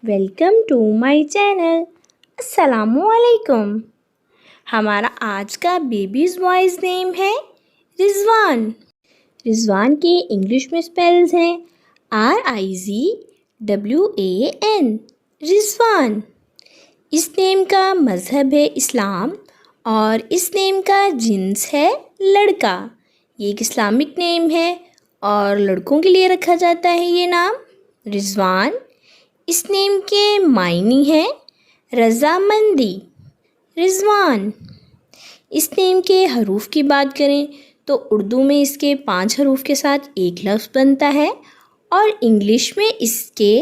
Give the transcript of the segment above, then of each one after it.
Welcome to my channel. अस्सलामुअलैकुम। हमारा आज का बेबीज़ बॉयज़ नेम है रिज़वान। रिज़वान के इंग्लिश में स्पेल्स हैं RIZWAN, रिज़वान। इस नेम का मज़हब है इस्लाम और इस नेम का जिन्स है लड़का। ये एक इस्लामिक नेम है और लड़कों के लिए रखा जाता है ये नाम रिज़वान। इस नेम के मायने हैं रज़ामंदी, रिज़वान। इस नेम के हरूफ की बात करें तो उर्दू में इसके 5 हरूफ के साथ एक लफ्ज़ बनता है और इंग्लिश में इसके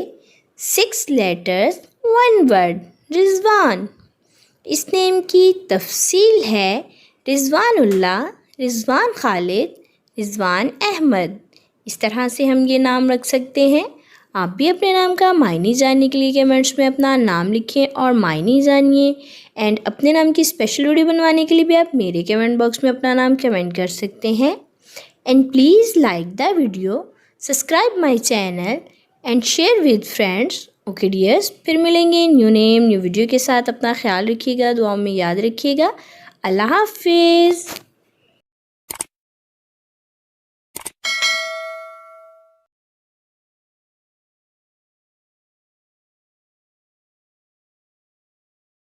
6 लेटर्स 1 वर्ड रिज़वान। इस नेम की तफसील है रिज़वानुल्लाह, रिज़वान खालिद, रिज़वान अहमद। इस तरह से हम ये नाम रख सकते हैं। आप भी अपने नाम का मायने जानने के लिए कमेंट्स में अपना नाम लिखें और मायने जानिए। एंड अपने नाम की स्पेशल वीडियो बनवाने के लिए भी आप मेरे कमेंट बॉक्स में अपना नाम कमेंट कर सकते हैं। And please like the video, subscribe my channel and share with friends. Okay dears, फिर मिलेंगे न्यू नेम न्यू वीडियो के साथ। अपना ख्याल रखिएगा, दुआओं में याद रखिएगा। अल्लाह हाफिज़।